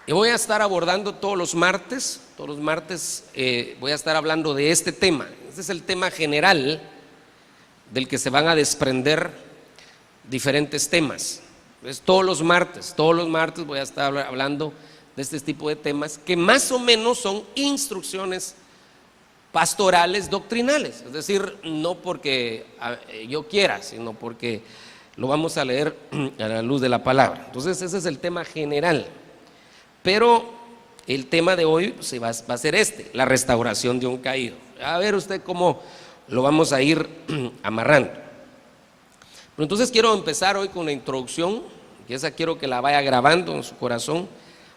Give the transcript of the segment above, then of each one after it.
Y voy a estar abordando todos los martes voy a estar hablando de este tema. Este es el tema general del que se van a desprender diferentes temas. Entonces, todos los martes voy a estar hablando de este tipo de temas que más o menos son instrucciones pastorales doctrinales, es decir, no porque yo quiera, sino porque lo vamos a leer a la luz de la palabra. Entonces ese es el tema general, pero el tema de hoy va a ser la restauración de un caído. A ver usted cómo lo vamos a ir amarrando. Pero entonces quiero empezar hoy con una introducción, y esa quiero que la vaya grabando en su corazón.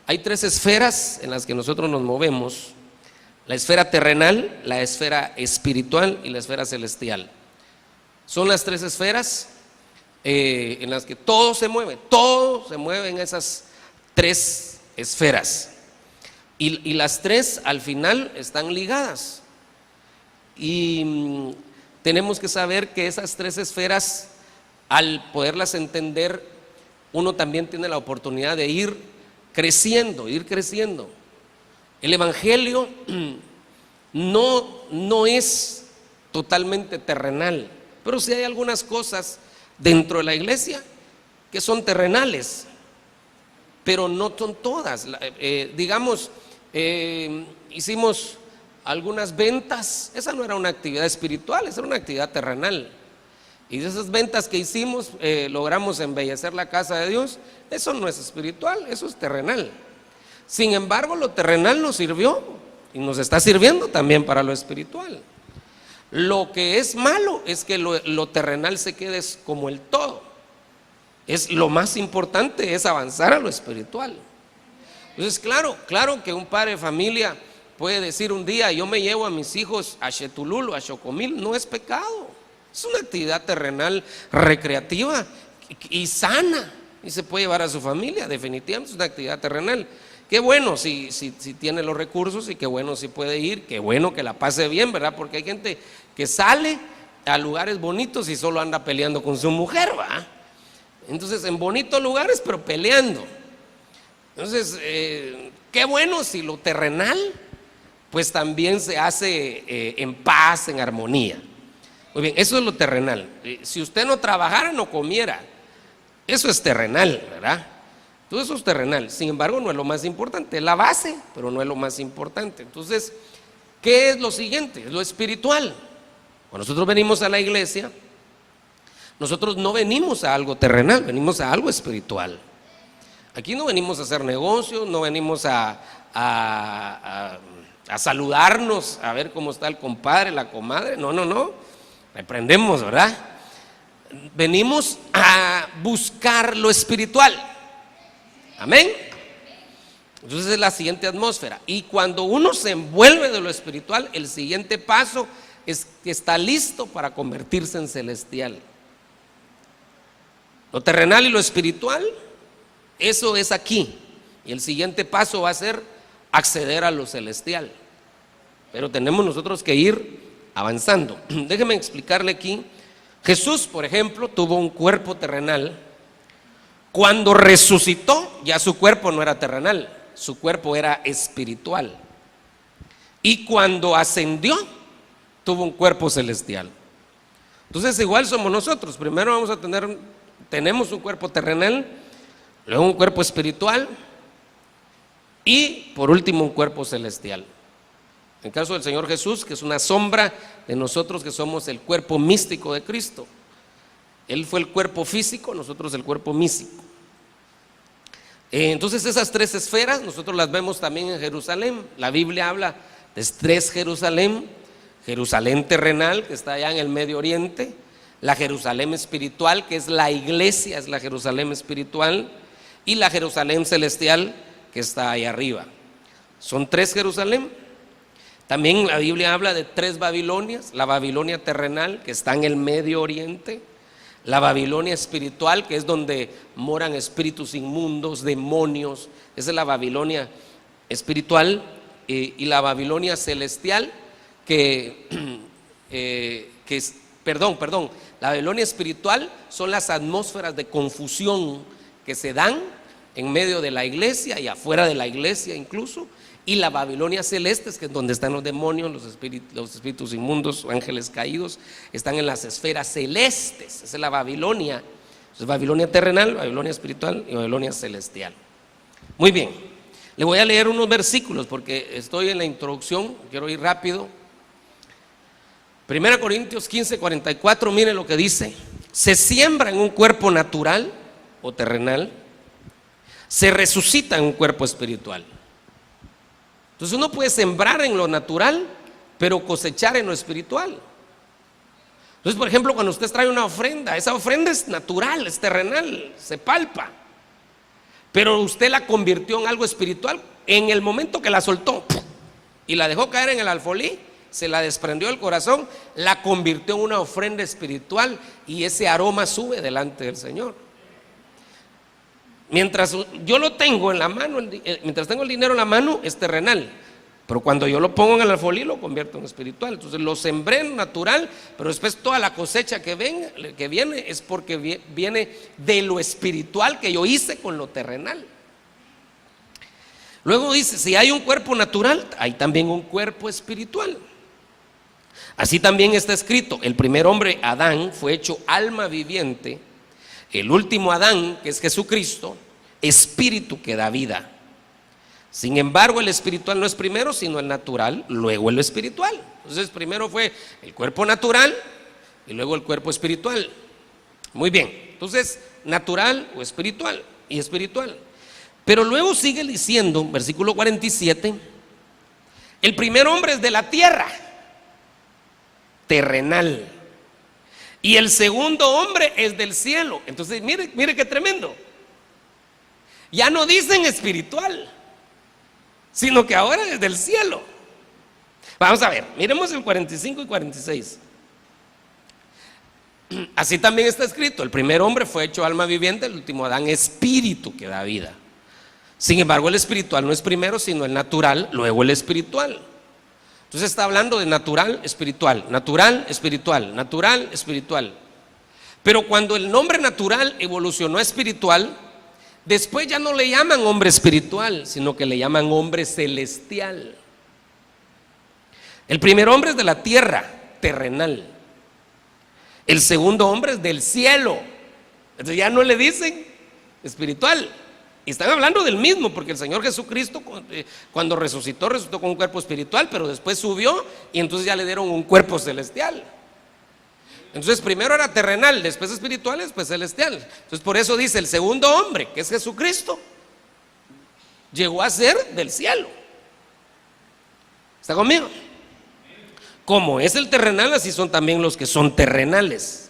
Hay tres esferas en las que nosotros nos movemos: la esfera terrenal, la esfera espiritual y la esfera celestial. Son las tres esferas en las que todo se mueve en esas tres esferas. Y las tres al final están ligadas. Y tenemos que saber que esas tres esferas, al poderlas entender, uno también tiene la oportunidad de ir creciendo. El evangelio no es totalmente terrenal, pero sí hay algunas cosas dentro de la iglesia que son terrenales, pero no son todas. Hicimos algunas ventas, esa no era una actividad espiritual, esa era una actividad terrenal. Y de esas ventas que hicimos, logramos embellecer la casa de Dios. Eso no es espiritual, eso es terrenal. Sin embargo, lo terrenal nos sirvió y nos está sirviendo también para lo espiritual. Lo que es malo es que lo terrenal se quede como el todo. Lo más importante es avanzar a lo espiritual. Entonces, claro que un padre de familia puede decir un día: yo me llevo a mis hijos a Chetulul o a Chocomil. No es pecado, es una actividad terrenal recreativa y sana, y se puede llevar a su familia. Definitivamente es una actividad terrenal. Qué bueno si tiene los recursos, y qué bueno si puede ir, qué bueno que la pase bien, ¿verdad? Porque hay gente que sale a lugares bonitos y solo anda peleando con su mujer, ¿va? Entonces, en bonitos lugares, pero peleando. Entonces, qué bueno si lo terrenal pues también se hace en paz, en armonía. Muy bien, eso es lo terrenal. Si usted no trabajara, no comiera. Eso es terrenal, ¿verdad? Todo eso es terrenal. Sin embargo, no es lo más importante. Es la base, pero no es lo más importante. Entonces, ¿qué es lo siguiente? Es lo espiritual. Cuando nosotros venimos a la iglesia, nosotros no venimos a algo terrenal, venimos a algo espiritual. Aquí no venimos a hacer negocios, no venimos a saludarnos, a ver cómo está el compadre, la comadre. No. Reprendemos, ¿verdad? Venimos a buscar lo espiritual. Amén. Entonces es la siguiente atmósfera. Y cuando uno se envuelve de lo espiritual, el siguiente paso es que está listo para convertirse en celestial. Lo terrenal y lo espiritual, eso es aquí. Y el siguiente paso va a ser acceder a lo celestial. Pero tenemos nosotros que ir avanzando. Déjeme explicarle aquí. Jesús, por ejemplo, tuvo un cuerpo terrenal. Cuando resucitó, ya su cuerpo no era terrenal, su cuerpo era espiritual. Y cuando ascendió, tuvo un cuerpo celestial. Entonces, igual somos nosotros. Primero tenemos un cuerpo terrenal, luego un cuerpo espiritual y por último un cuerpo celestial. En el caso del Señor Jesús, que es una sombra de nosotros que somos el cuerpo místico de Cristo. Él fue el cuerpo físico, nosotros el cuerpo místico. Entonces esas tres esferas nosotros las vemos también en Jerusalén. La Biblia habla de tres Jerusalén: Jerusalén terrenal, que está allá en el Medio Oriente; la Jerusalén espiritual, que es la iglesia, es la Jerusalén espiritual; y la Jerusalén celestial, que está ahí arriba. Son tres Jerusalén. También la Biblia habla de tres Babilonias: la Babilonia terrenal, que está en el Medio Oriente; la Babilonia espiritual, que es donde moran espíritus inmundos, demonios, esa es la Babilonia espiritual; y la Babilonia celestial, la Babilonia espiritual son las atmósferas de confusión que se dan en medio de la iglesia y afuera de la iglesia incluso. Y la Babilonia celeste, que es donde están los demonios, los espíritus inmundos, ángeles caídos, están en las esferas celestes. Esa es la Babilonia. Es Babilonia terrenal, Babilonia espiritual y Babilonia celestial. Muy bien, le voy a leer unos versículos porque estoy en la introducción, quiero ir rápido. 1 Corintios 15, 44, mire lo que dice: se siembra en un cuerpo natural o terrenal, se resucita en un cuerpo espiritual. Entonces uno puede sembrar en lo natural, pero cosechar en lo espiritual. Entonces, por ejemplo, cuando usted trae una ofrenda, esa ofrenda es natural, es terrenal, se palpa, pero usted la convirtió en algo espiritual en el momento que la soltó y la dejó caer en el alfolí, se la desprendió del corazón, la convirtió en una ofrenda espiritual y ese aroma sube delante del Señor. Mientras yo lo tengo en la mano, mientras tengo el dinero en la mano, es terrenal, pero cuando yo lo pongo en el alfolí lo convierto en espiritual. Entonces lo sembré en natural, pero después toda la cosecha que viene es porque viene de lo espiritual que yo hice con lo terrenal. Luego dice: si hay un cuerpo natural, hay también un cuerpo espiritual. Así también está escrito: el primer hombre, Adán, fue hecho alma viviente. El último Adán, que es Jesucristo, espíritu que da vida. Sin embargo, el espiritual no es primero, sino el natural, luego el espiritual. Entonces primero fue el cuerpo natural y luego el cuerpo espiritual. Muy bien, entonces natural o espiritual y espiritual. Pero luego sigue diciendo, versículo 47, el primer hombre es de la tierra, terrenal, y el segundo hombre es del cielo. Entonces mire qué tremendo. Ya no dicen espiritual, sino que ahora es del cielo. Vamos a ver, miremos el 45 y 46. Así también está escrito: el primer hombre fue hecho alma viviente, el último Adán espíritu que da vida. Sin embargo, el espiritual no es primero, sino el natural, luego el espiritual. Entonces está hablando de natural, espiritual, natural, espiritual, natural, espiritual. Pero cuando el nombre natural evolucionó a espiritual, después ya no le llaman hombre espiritual, sino que le llaman hombre celestial. El primer hombre es de la tierra, terrenal. El segundo hombre es del cielo. Entonces ya no le dicen espiritual. Y están hablando del mismo, porque el Señor Jesucristo cuando resucitó con un cuerpo espiritual, pero después subió y entonces ya le dieron un cuerpo celestial. Entonces primero era terrenal, después espiritual, después celestial. Entonces por eso dice: el segundo hombre, que es Jesucristo, llegó a ser del cielo. ¿Está conmigo? Como es el terrenal, así son también los que son terrenales.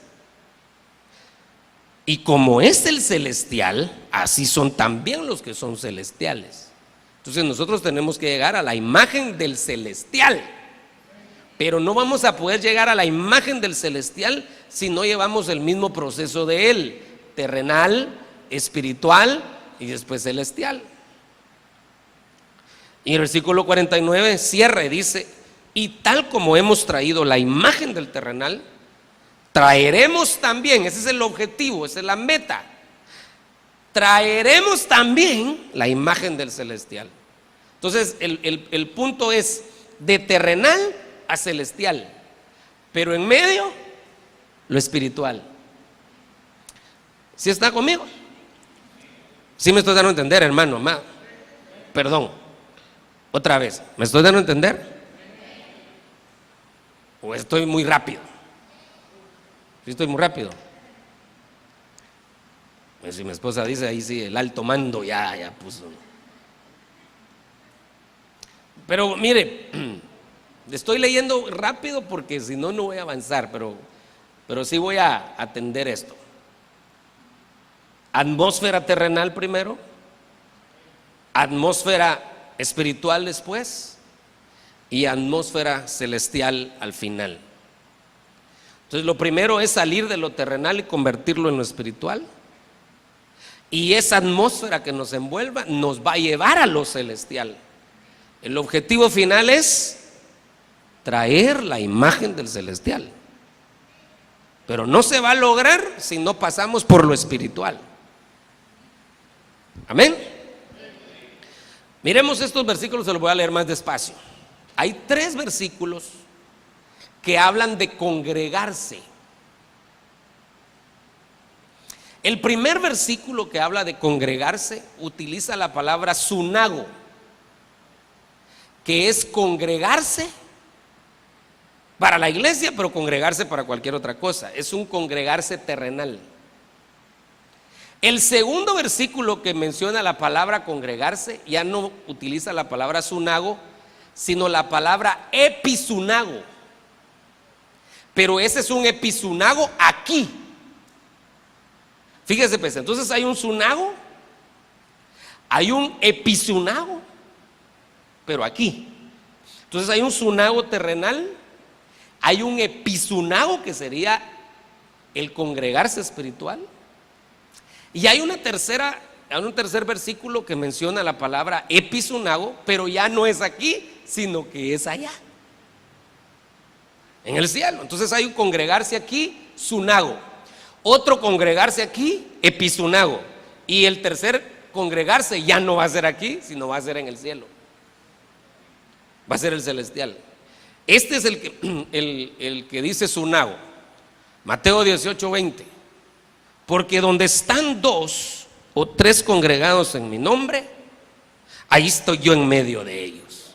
Y como es el celestial, así son también los que son celestiales. Entonces nosotros tenemos que llegar a la imagen del celestial. Pero no vamos a poder llegar a la imagen del celestial si no llevamos el mismo proceso de él: terrenal, espiritual y después celestial. Y el versículo 49 cierra y dice: y tal como hemos traído la imagen del terrenal, traeremos también, ese es el objetivo, esa es la meta, traeremos también la imagen del celestial. Entonces el punto es de terrenal a celestial, pero en medio lo espiritual. ¿Sí está conmigo? ¿Sí me estoy dando a entender, hermano, amado? Perdón, otra vez, ¿me estoy dando a entender? ¿O estoy muy rápido? ¿Sí estoy muy rápido? Pues si mi esposa dice, ahí sí, el alto mando ya puso. Pero mire, estoy leyendo rápido porque si no, no voy a avanzar, pero sí voy a atender esto. Atmósfera terrenal primero, atmósfera espiritual después y atmósfera celestial al final. Entonces lo primero es salir de lo terrenal y convertirlo en lo espiritual, y esa atmósfera que nos envuelva nos va a llevar a lo celestial. El objetivo final es traer la imagen del celestial, pero no se va a lograr si no pasamos por lo espiritual. Amén. Miremos estos versículos, se los voy a leer más despacio. Hay 3 versículos que hablan de congregarse. El primer versículo que habla de congregarse utiliza la palabra sunago, que es congregarse para la iglesia, pero congregarse para cualquier otra cosa. Es un congregarse terrenal. El segundo versículo que menciona la palabra congregarse ya no utiliza la palabra sunago, sino la palabra episunago. Pero ese es un episunago aquí. Fíjese pues, entonces hay un sunago, hay un episunago, pero aquí. Entonces hay un sunago terrenal, hay un episunago que sería el congregarse espiritual, y hay un tercer versículo que menciona la palabra episunago, pero ya no es aquí, sino que es allá, en el cielo. Entonces hay un congregarse aquí, sunago, otro congregarse aquí, episunago, y el tercer congregarse ya no va a ser aquí, sino va a ser en el cielo, va a ser el celestial. Este es el que dice sunago, Mateo 18:20, porque donde están 2 o 3 congregados en mi nombre, ahí estoy yo en medio de ellos.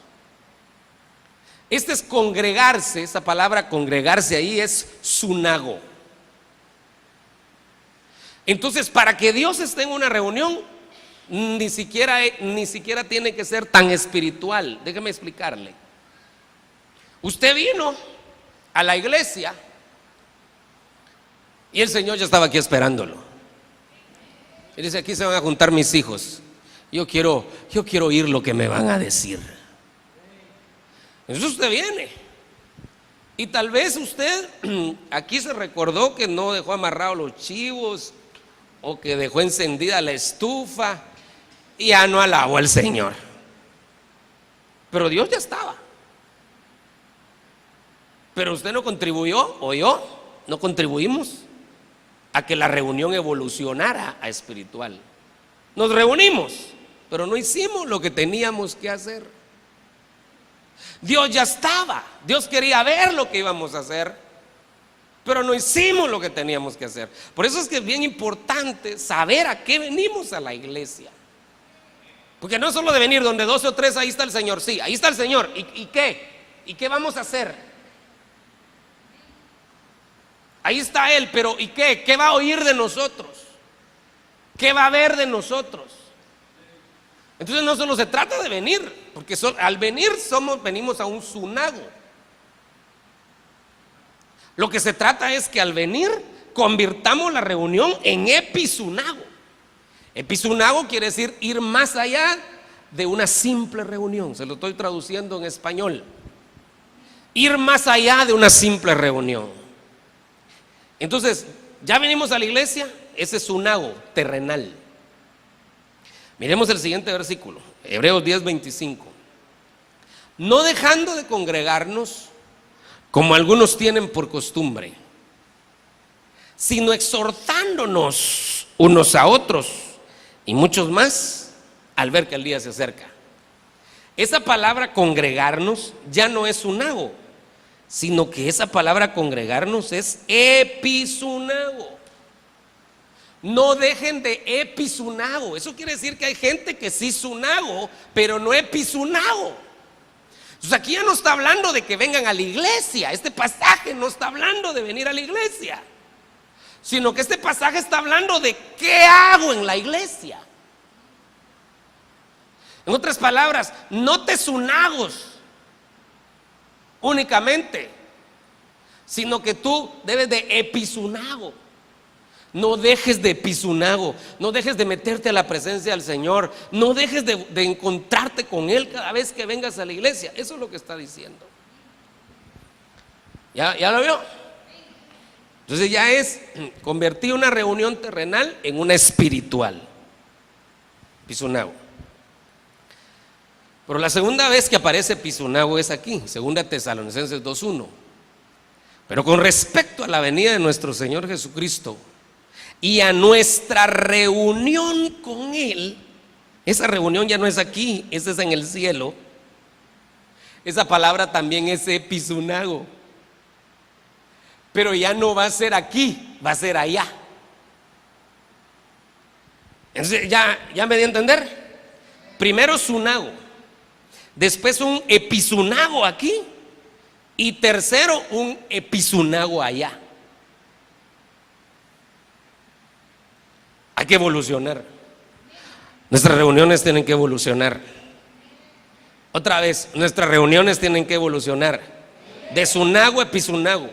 Este es congregarse, esa palabra congregarse ahí es sunago. Entonces, para que Dios esté en una reunión, ni siquiera tiene que ser tan espiritual. Déjeme explicarle. Usted vino a la iglesia y el Señor ya estaba aquí esperándolo. Y dice: aquí se van a juntar mis hijos. Yo quiero oír lo que me van a decir. Entonces usted viene. Y tal vez usted aquí se recordó que no dejó amarrados los chivos, o que dejó encendida la estufa, y ya no alabó al Señor. Pero Dios ya estaba. Pero usted no contribuyó, o yo, no contribuimos a que la reunión evolucionara a espiritual. Nos reunimos, pero no hicimos lo que teníamos que hacer. Dios ya estaba, Dios quería ver lo que íbamos a hacer, pero no hicimos lo que teníamos que hacer. Por eso es que es bien importante saber a qué venimos a la iglesia. Porque no es solo de venir donde 12 o 3, ahí está el Señor. Sí, ahí está el Señor. ¿Y qué? ¿Y qué vamos a hacer? Ahí está Él, pero ¿y qué? ¿Qué va a oír de nosotros? ¿Qué va a ver de nosotros? Entonces no solo se trata de venir, porque al venir venimos a un sunago. Lo que se trata es que al venir convirtamos la reunión en episunago. Episunago quiere decir ir más allá de una simple reunión. Se lo estoy traduciendo en español. Ir más allá de una simple reunión. Entonces, ya venimos a la iglesia, ese es sunago terrenal. Miremos el siguiente versículo, Hebreos 10:25. No dejando de congregarnos, como algunos tienen por costumbre, sino exhortándonos unos a otros, y muchos más al ver que el día se acerca. Esa palabra congregarnos ya no es sunago, sino que esa palabra congregarnos es episunago. No dejen de episunago. Eso quiere decir que hay gente que sí sunago, pero no episunago. Entonces aquí ya no está hablando de que vengan a la iglesia. Este pasaje no está hablando de venir a la iglesia, sino que este pasaje está hablando de qué hago en la iglesia. En otras palabras, no te sunagos únicamente, sino que tú debes de episunago. No dejes de episunago, no dejes de meterte a la presencia del Señor, no dejes de encontrarte con Él cada vez que vengas a la iglesia. Eso es lo que está diciendo. ¿Ya lo vio? Entonces ya es convertir una reunión terrenal en una espiritual. Episunago. Pero la segunda vez que aparece episunago es aquí, 2 Tesalonicenses 2:1. Pero con respecto a la venida de nuestro Señor Jesucristo y a nuestra reunión con Él, Esa reunión ya no es aquí, esa es en el cielo. Esa palabra también es episunago. Pero ya no va a ser aquí, va a ser allá. Entonces, ya me di a entender. Primero sunago, después un episunago aquí, y tercero un episunago allá. Hay que evolucionar. Nuestras reuniones tienen que evolucionar. Otra vez, nuestras reuniones tienen que evolucionar de sunago a episunago.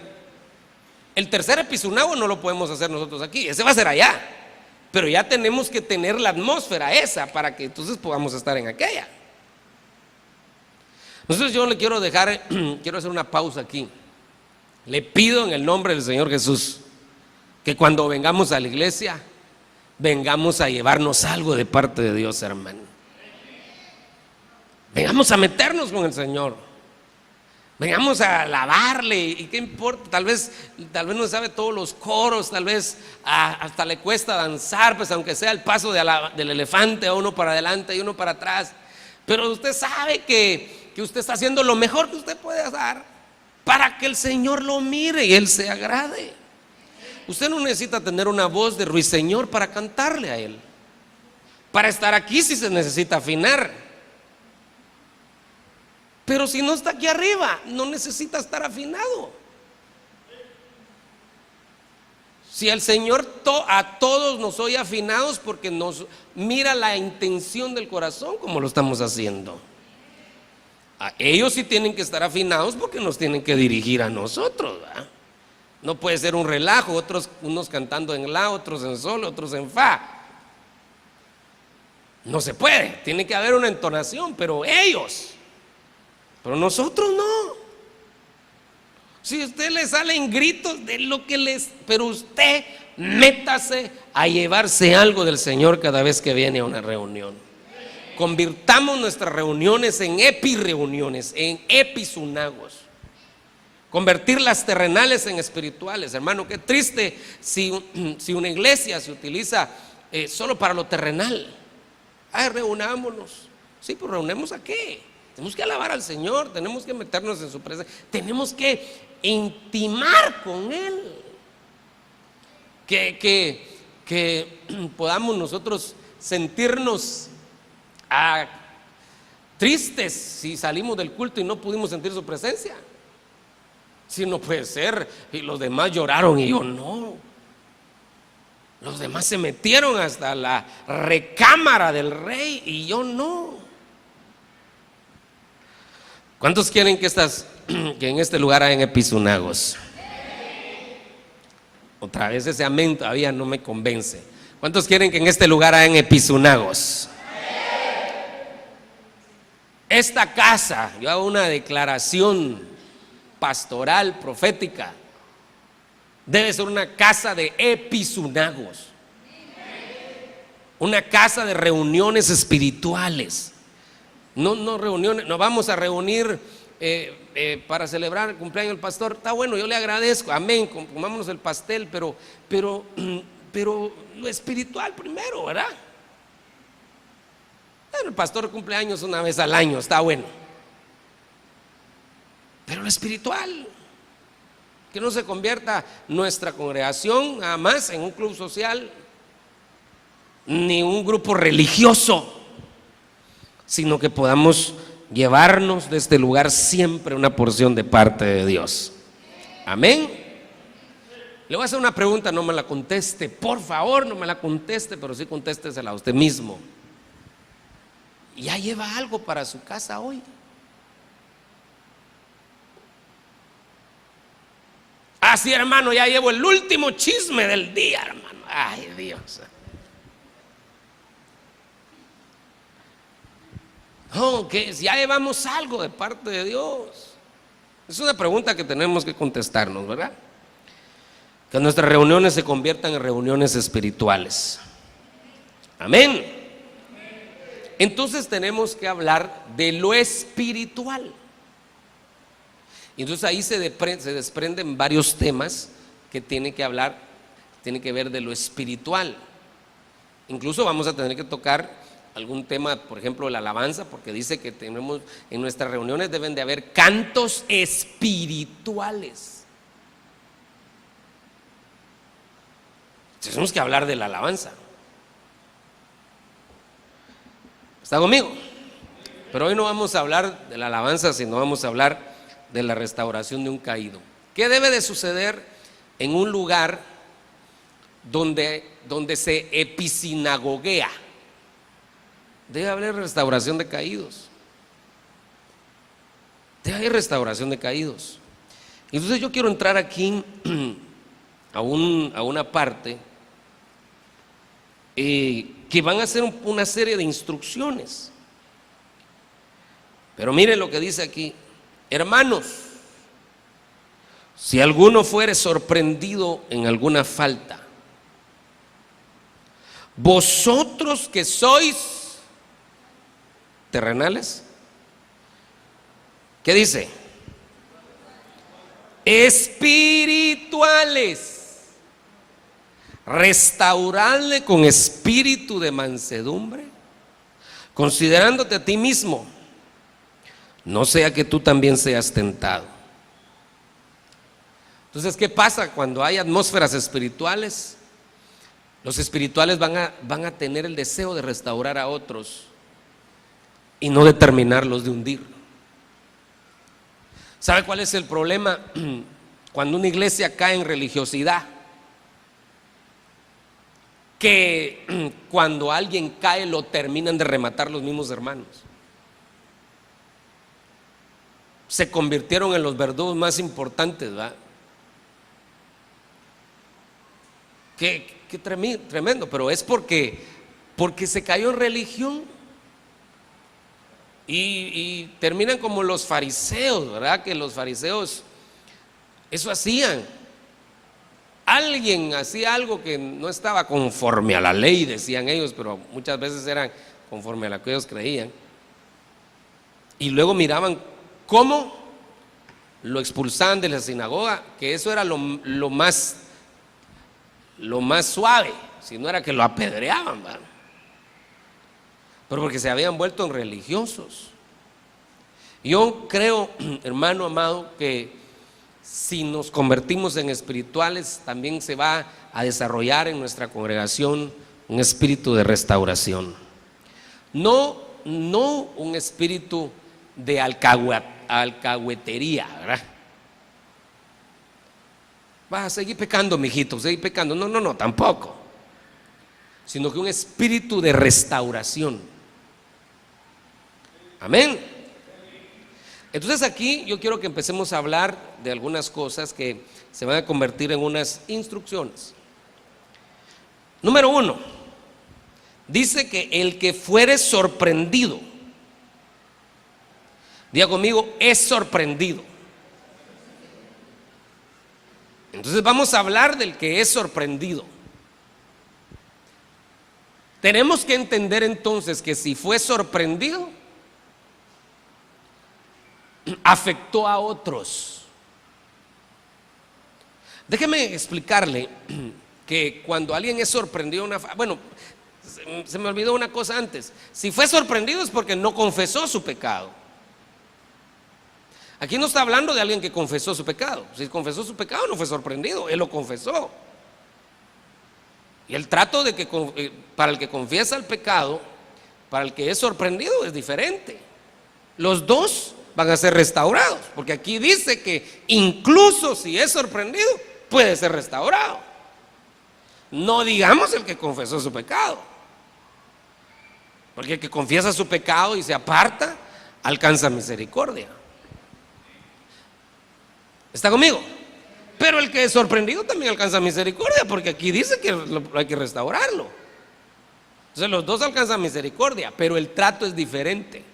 El tercer episunago no lo podemos hacer nosotros aquí, ese va a ser allá. Pero ya tenemos que tener la atmósfera esa para que entonces podamos estar en aquella. Entonces yo le quiero dejar, quiero hacer una pausa aquí. Le pido en el nombre del Señor Jesús que cuando vengamos a la iglesia, vengamos a llevarnos algo de parte de Dios, hermano. Vengamos a meternos con el Señor. Vengamos a alabarle. ¿Y qué importa? Tal vez no sabe todos los coros. Tal vez hasta le cuesta danzar, pues aunque sea el paso del elefante, uno para adelante y uno para atrás. Pero usted sabe que usted está haciendo lo mejor que usted puede hacer para que el Señor lo mire y Él se agrade. Usted no necesita tener una voz de ruiseñor para cantarle a Él. Para estar aquí sí se necesita afinar. Pero si no está aquí arriba, no necesita estar afinado. Si el Señor a todos nos oye afinados, porque nos mira la intención del corazón como lo estamos haciendo. Ellos sí tienen que estar afinados porque nos tienen que dirigir a nosotros, ¿verdad? No puede ser un relajo, unos cantando en la, otros en sol, otros en fa. No se puede, tiene que haber una entonación, pero nosotros no. Si a usted le salen gritos de lo que pero usted métase a llevarse algo del Señor cada vez que viene a una reunión. Convirtamos nuestras reuniones en epireuniones, en episunagos. Convertir las terrenales en espirituales. Hermano, qué triste si una iglesia se utiliza solo para lo terrenal. Reunámonos. Sí, pues reunemos a qué. Tenemos que alabar al Señor, tenemos que meternos en su presencia, tenemos que intimar con Él. Que podamos nosotros sentirnos tristes si salimos del culto y no pudimos sentir su presencia. Si no puede ser, y los demás lloraron y yo no. Los demás se metieron hasta la recámara del rey y yo no. ¿Cuántos quieren que en este lugar hayan episunagos? Otra vez ese amén todavía no me convence. ¿Cuántos quieren que en este lugar hayan episunagos? Esta casa, yo hago una declaración pastoral, profética, debe ser una casa de episunagos, una casa de reuniones espirituales. No reuniones, nos vamos a reunir para celebrar el cumpleaños del pastor. Está bueno, yo le agradezco, amén, comámonos el pastel, pero lo espiritual primero, ¿verdad? Bueno, el pastor cumpleaños una vez al año, está bueno. Pero lo espiritual, que no se convierta nuestra congregación nada más en un club social, ni un grupo religioso, sino que podamos llevarnos de este lugar siempre una porción de parte de Dios. Amén. Le voy a hacer una pregunta, no me la conteste, por favor, no me la conteste, pero sí contéstesela a usted mismo. ¿Ya lleva algo para su casa hoy? Sí, hermano, ya llevo el último chisme del día, hermano. Ay, Dios. Que ya llevamos algo de parte de Dios. Es una pregunta que tenemos que contestarnos, ¿verdad? Que nuestras reuniones se conviertan en reuniones espirituales. Amén. Entonces tenemos que hablar de lo espiritual. Entonces ahí se desprenden varios temas que tienen que hablar, tienen que ver de lo espiritual. Incluso vamos a tener que tocar algún tema, por ejemplo, la alabanza, porque dice que tenemos en nuestras reuniones deben de haber cantos espirituales. Tenemos que hablar de la alabanza. ¿Está conmigo? Pero hoy no vamos a hablar de la alabanza, sino vamos a hablar de la restauración de un caído. ¿Qué debe de suceder en un lugar donde se episinagoguea? Debe haber restauración de caídos. Debe haber restauración de caídos. Entonces yo quiero entrar aquí a una parte que van a ser una serie de instrucciones. Pero miren lo que dice aquí: hermanos, si alguno fuere sorprendido en alguna falta, vosotros que sois terrenales, ¿qué dice? Espirituales, restauradle con espíritu de mansedumbre, considerándote a ti mismo, no sea que tú también seas tentado. Entonces, ¿qué pasa cuando hay atmósferas espirituales? Los espirituales van a tener el deseo de restaurar a otros y no de terminarlos de hundir. ¿Sabe cuál es el problema? Cuando una iglesia cae en religiosidad, que cuando alguien cae lo terminan de rematar los mismos hermanos. Se convirtieron en los verdugos más importantes, ¿verdad? Qué tremendo, pero es porque se cayó en religión y terminan como los fariseos, ¿verdad? Que los fariseos eso hacían. Alguien hacía algo que no estaba conforme a la ley, decían ellos, pero muchas veces eran conforme a lo que ellos creían, y luego miraban cómo lo expulsaban de la sinagoga, que eso era lo más suave, si no era que lo apedreaban, ¿verdad? Pero porque se habían vuelto en religiosos. Yo creo, hermano amado, que si nos convertimos en espirituales, también se va a desarrollar en nuestra congregación un espíritu de restauración. No un espíritu de alcahuetería, ¿verdad? Va a seguir pecando, mijito, seguir pecando. No, tampoco. Sino que un espíritu de restauración. Amén. Entonces aquí yo quiero que empecemos a hablar de algunas cosas que se van a convertir en unas instrucciones. Número 1, dice que el que fuere sorprendido, diga conmigo, es sorprendido. Entonces vamos a hablar del que es sorprendido. Tenemos que entender entonces que si fue sorprendido, afectó a otros. Déjeme explicarle que cuando alguien es sorprendido, bueno, se me olvidó una cosa antes. Si fue sorprendido es porque no confesó su pecado. Aquí no está hablando de alguien que confesó su pecado. Si confesó su pecado no fue sorprendido, él lo confesó. Y el trato de que para el que confiesa el pecado, para el que es sorprendido es diferente. Los dos van a ser restaurados, porque aquí dice que incluso si es sorprendido puede ser restaurado. No digamos el que confesó su pecado, porque el que confiesa su pecado y se aparta alcanza misericordia. ¿Está conmigo? Pero el que es sorprendido también alcanza misericordia, porque aquí dice que hay que restaurarlo. Entonces los dos alcanzan misericordia, pero el trato es diferente.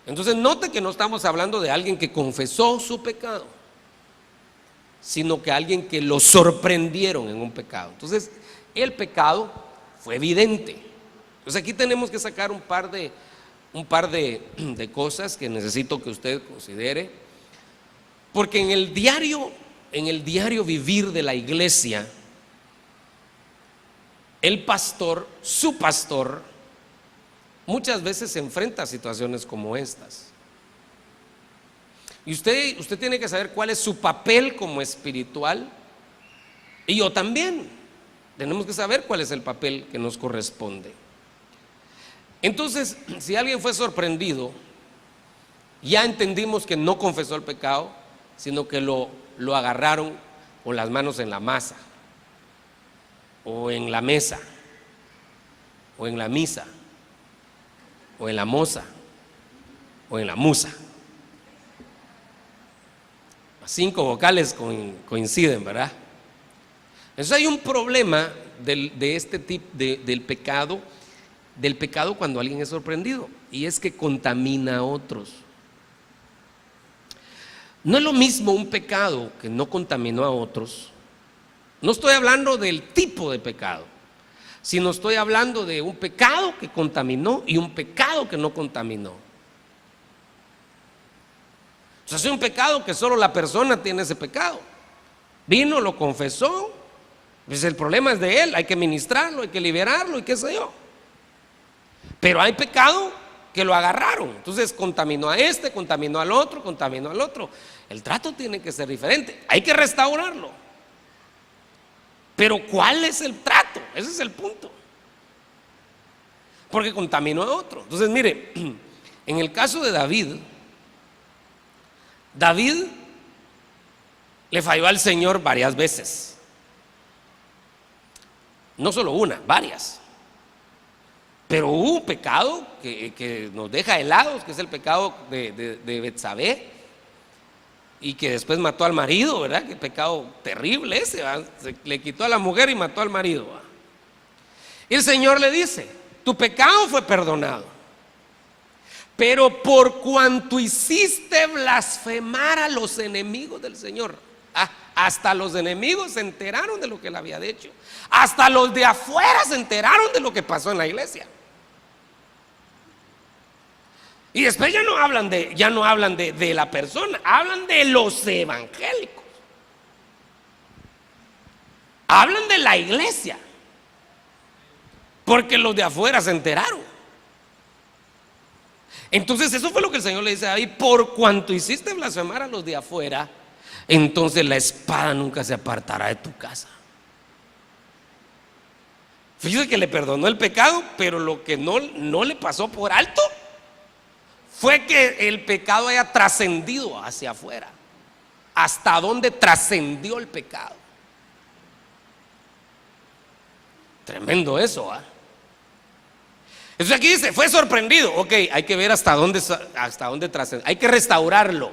Entonces note que no estamos hablando de alguien que confesó su pecado, sino que alguien que lo sorprendieron en un pecado. Entonces el pecado fue evidente. Entonces aquí tenemos que sacar un par de cosas que necesito que usted considere, porque en el diario vivir de la iglesia, el pastor, su pastor, muchas veces se enfrenta a situaciones como estas. Y usted tiene que saber cuál es su papel como espiritual. Y yo también. Tenemos que saber cuál es el papel que nos corresponde. Entonces, si alguien fue sorprendido, ya entendimos que no confesó el pecado, sino que lo agarraron con las manos en la masa, o en la mesa, o en la misa, o en la moza, o en la musa. Las 5 vocales coinciden, ¿verdad? Entonces hay un problema de este tipo del pecado cuando alguien es sorprendido, y es que contamina a otros. No es lo mismo un pecado que no contaminó a otros. No estoy hablando del tipo de pecado, sino estoy hablando de un pecado que contaminó y un pecado que no contaminó. O sea, es un pecado que solo la persona tiene ese pecado. Vino, lo confesó, pues el problema es de él, hay que ministrarlo, hay que liberarlo y qué sé yo. Pero hay pecado que lo agarraron, entonces contaminó a este, contaminó al otro, contaminó al otro. El trato tiene que ser diferente, hay que restaurarlo. Pero ¿cuál es el trato? Ese es el punto. Porque contaminó a otro. Entonces mire, en el caso de David le falló al Señor varias veces. No solo una, varias. Pero hubo un pecado que nos deja helados, que es el pecado de Betsabé, y que después mató al marido, ¿verdad? Qué pecado terrible ese, ¿verdad? Se le quitó a la mujer y mató al marido, ¿verdad? Y el Señor le dice: tu pecado fue perdonado, pero por cuanto hiciste blasfemar a los enemigos del Señor. Hasta los enemigos se enteraron de lo que él había hecho. Hasta los de afuera se enteraron de lo que pasó en la iglesia. Y después ya no hablan de la persona, hablan de los evangélicos. Hablan de la iglesia. Porque los de afuera se enteraron. Entonces eso fue lo que el Señor le dice a David: por cuanto hiciste blasfemar a los de afuera, entonces la espada nunca se apartará de tu casa. Fíjese que le perdonó el pecado, pero lo que no le pasó por alto fue que el pecado haya trascendido hacia afuera. ¿Hasta dónde trascendió el pecado? Tremendo eso, ¿ah? Entonces aquí dice, fue sorprendido. Ok, hay que ver hasta dónde trascendió. Hay que restaurarlo.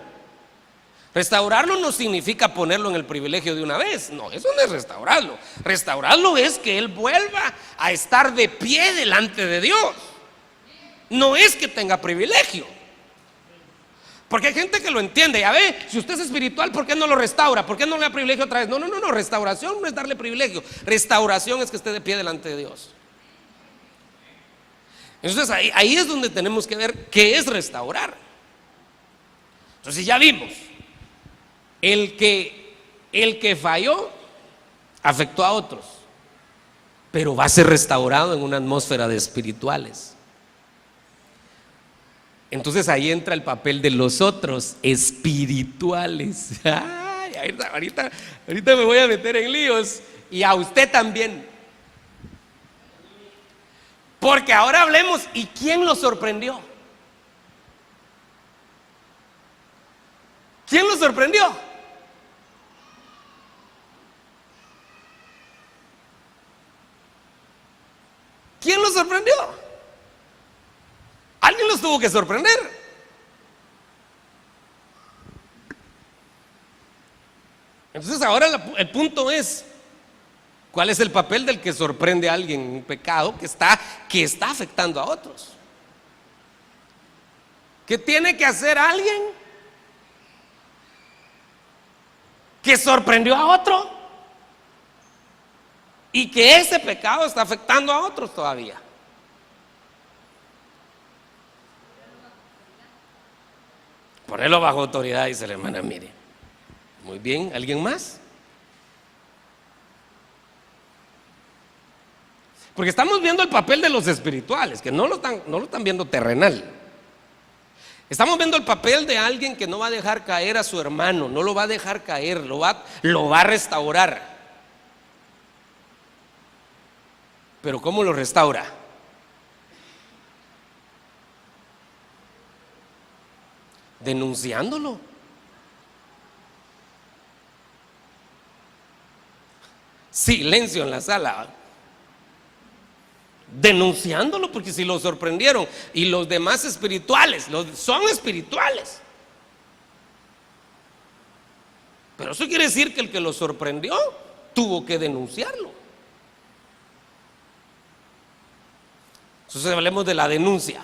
Restaurarlo no significa ponerlo en el privilegio de una vez. No, eso no es restaurarlo. Restaurarlo es que él vuelva a estar de pie delante de Dios. No es que tenga privilegio. Porque hay gente que lo entiende. Ya ve, si usted es espiritual, ¿por qué no lo restaura? ¿Por qué no le da privilegio otra vez? No, restauración no es darle privilegio. Restauración es que esté de pie delante de Dios. Entonces ahí es donde tenemos que ver qué es restaurar. Entonces ya vimos, el que falló afectó a otros, pero va a ser restaurado en una atmósfera de espirituales. Entonces ahí entra el papel de los otros espirituales. Ay, ahorita me voy a meter en líos, y a usted también. Porque ahora hablemos, ¿y quién lo sorprendió? ¿Quién lo sorprendió? ¿Quién lo sorprendió? Alguien los tuvo que sorprender. Entonces ahora el punto es, ¿cuál es el papel del que sorprende a alguien en un pecado que está afectando a otros? ¿Qué tiene que hacer alguien que sorprendió a otro y que ese pecado está afectando a otros todavía? Ponerlo bajo autoridad, dice la hermana. Mire, muy bien. ¿Alguien más? Porque estamos viendo el papel de los espirituales, que no lo están viendo terrenal. Estamos viendo el papel de alguien que no va a dejar caer a su hermano, no lo va a dejar caer, lo va a restaurar. Pero ¿cómo lo restaura? Denunciándolo. Silencio en la sala. Denunciándolo, porque si lo sorprendieron y los demás espirituales son espirituales, pero eso quiere decir que el que lo sorprendió tuvo que denunciarlo. Entonces hablemos de la denuncia.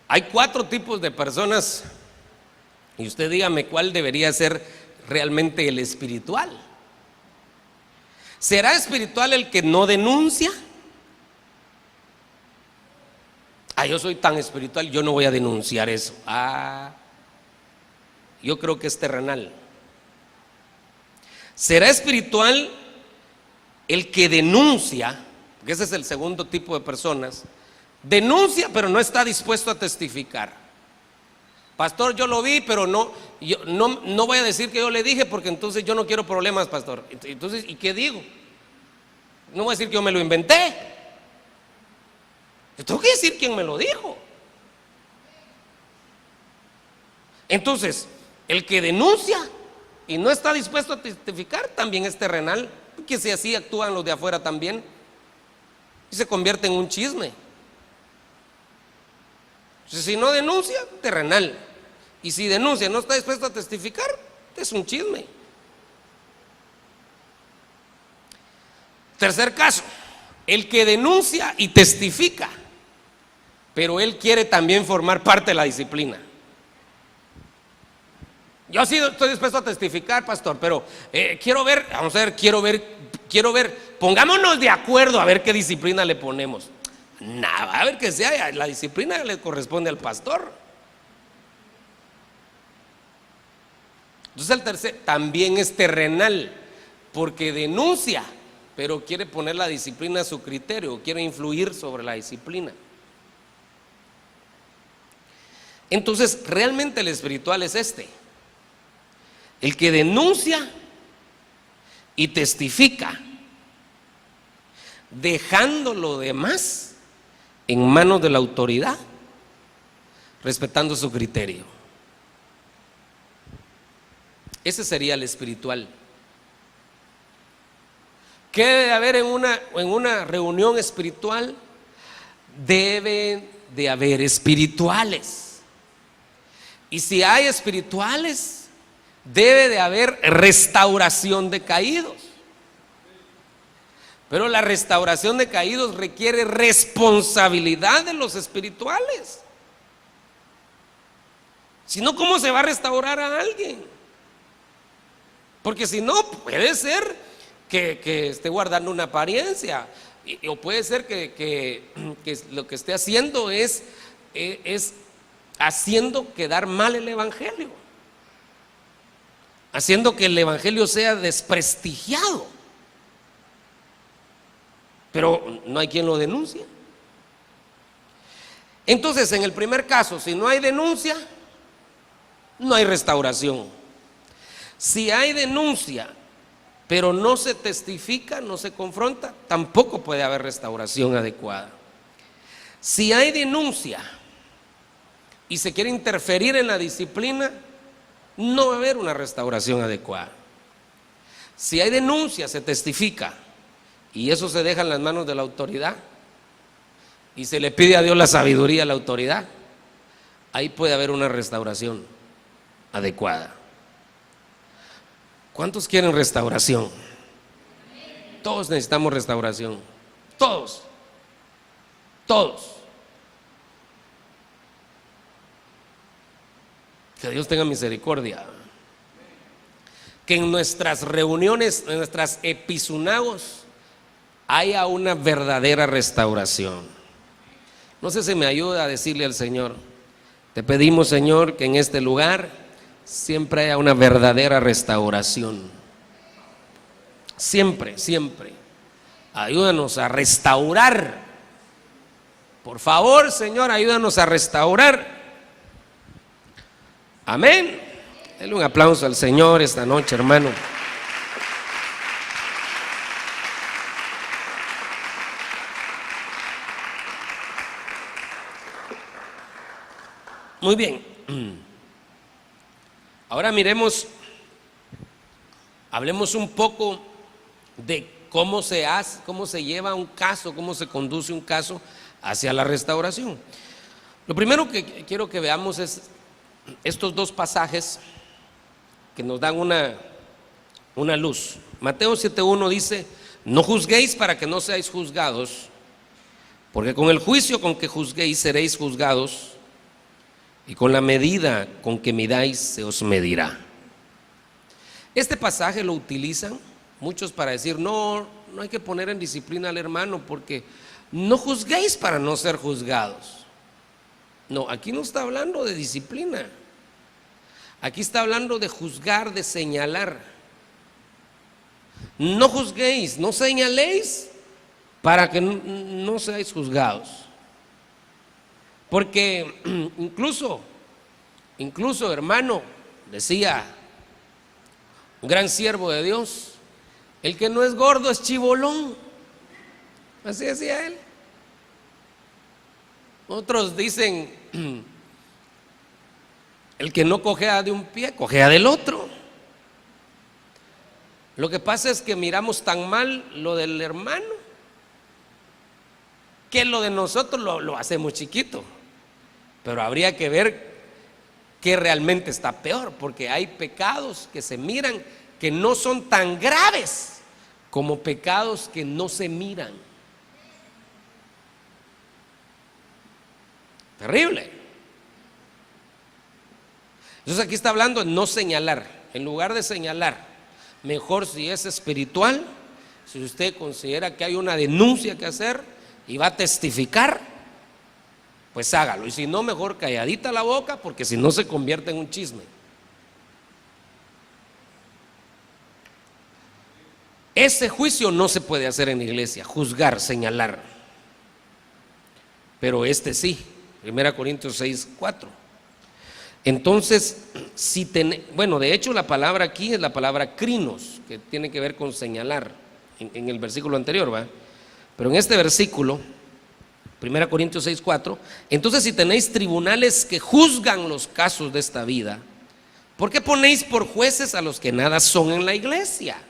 Hay 4 tipos de personas y usted dígame cuál debería ser realmente el espiritual. ¿Será espiritual el que no denuncia? Yo soy tan espiritual, yo no voy a denunciar eso. Yo creo que es terrenal. ¿Será espiritual el que denuncia? Porque ese es el segundo tipo de personas. Denuncia, pero no está dispuesto a testificar. Pastor, yo lo vi, pero no voy a decir que yo le dije, porque entonces yo no quiero problemas, pastor. Entonces, ¿y qué digo? No voy a decir que yo me lo inventé. Yo tengo que decir quién me lo dijo. Entonces, el que denuncia y no está dispuesto a testificar también es terrenal, porque si así actúan los de afuera también, y se convierte en un chisme. Si no denuncia, terrenal. Y si denuncia, no está dispuesto a testificar, es un chisme. Tercer caso, el que denuncia y testifica, pero él quiere también formar parte de la disciplina. Yo sí estoy dispuesto a testificar, pastor, pero quiero ver, pongámonos de acuerdo a ver qué disciplina le ponemos. Nada, a ver que sea, la disciplina le corresponde al pastor. Entonces el tercer también es terrenal, porque denuncia, pero quiere poner la disciplina a su criterio, quiere influir sobre la disciplina. Entonces realmente el espiritual es el que denuncia y testifica, dejando lo demás en manos de la autoridad, respetando su criterio. Ese sería el espiritual. ¿Qué debe haber en una reunión espiritual? Debe de haber espirituales. Y si hay espirituales, debe de haber restauración de caídos. Pero la restauración de caídos requiere responsabilidad de los espirituales. Si no, ¿cómo se va a restaurar a alguien? Porque si no, puede ser que esté guardando una apariencia, o puede ser que lo que esté haciendo es haciendo quedar mal el evangelio, haciendo que el evangelio sea desprestigiado. Pero no hay quien lo denuncie. Entonces, en el primer caso, si no hay denuncia, no hay restauración. Si hay denuncia, pero no se testifica, no se confronta, tampoco puede haber restauración adecuada. Si hay denuncia y se quiere interferir en la disciplina, no va a haber una restauración adecuada. Si hay denuncia, se testifica y eso se deja en las manos de la autoridad y se le pide a Dios la sabiduría a la autoridad, ahí puede haber una restauración adecuada. ¿Cuántos quieren restauración? Todos necesitamos restauración. Todos. Que Dios tenga misericordia. Que en nuestras reuniones, en nuestras episunagos, haya una verdadera restauración. No sé si me ayuda a decirle al Señor: te pedimos, Señor, que en este lugar siempre haya una verdadera restauración. Siempre, siempre. Ayúdanos a restaurar. Por favor, Señor, ayúdanos a restaurar. Amén. Denle un aplauso al Señor esta noche, hermano. Muy bien. Ahora miremos, hablemos un poco de cómo se hace, cómo se lleva un caso, cómo se conduce un caso hacia la restauración. Lo primero que quiero que veamos es estos dos pasajes que nos dan una luz. Mateo 7:1 dice: no juzguéis para que no seáis juzgados, porque con el juicio con que juzguéis seréis juzgados, y con la medida con que midáis se os medirá. Este pasaje lo utilizan muchos para decir: no hay que poner en disciplina al hermano, porque no juzguéis para no ser juzgados. No, aquí no está hablando de disciplina. Aquí está hablando de juzgar, de señalar. No juzguéis, no señaléis para que no seáis juzgados. Porque incluso, hermano, decía un gran siervo de Dios: el que no es gordo es chibolón. Así decía él. Otros dicen: el que no cojea de un pie, cojea del otro. Lo que pasa es que miramos tan mal lo del hermano que lo de nosotros lo hacemos chiquito. Pero habría que ver qué realmente está peor, porque hay pecados que se miran que no son tan graves como pecados que no se miran. Terrible. Entonces aquí está hablando de no señalar. En lugar de señalar, mejor, si es espiritual, si usted considera que hay una denuncia que hacer y va a testificar, pues hágalo. Y si no, mejor calladita la boca, porque si no se convierte en un chisme. Ese juicio no se puede hacer en la iglesia: juzgar, señalar. Pero este sí. 1 Corintios 6:4. Entonces, bueno, de hecho la palabra aquí es la palabra crinos, que tiene que ver con señalar, en el versículo anterior, ¿va? Pero en este versículo, 1 Corintios 6:4, entonces, si tenéis tribunales que juzgan los casos de esta vida, ¿por qué ponéis por jueces a los que nada son en la iglesia?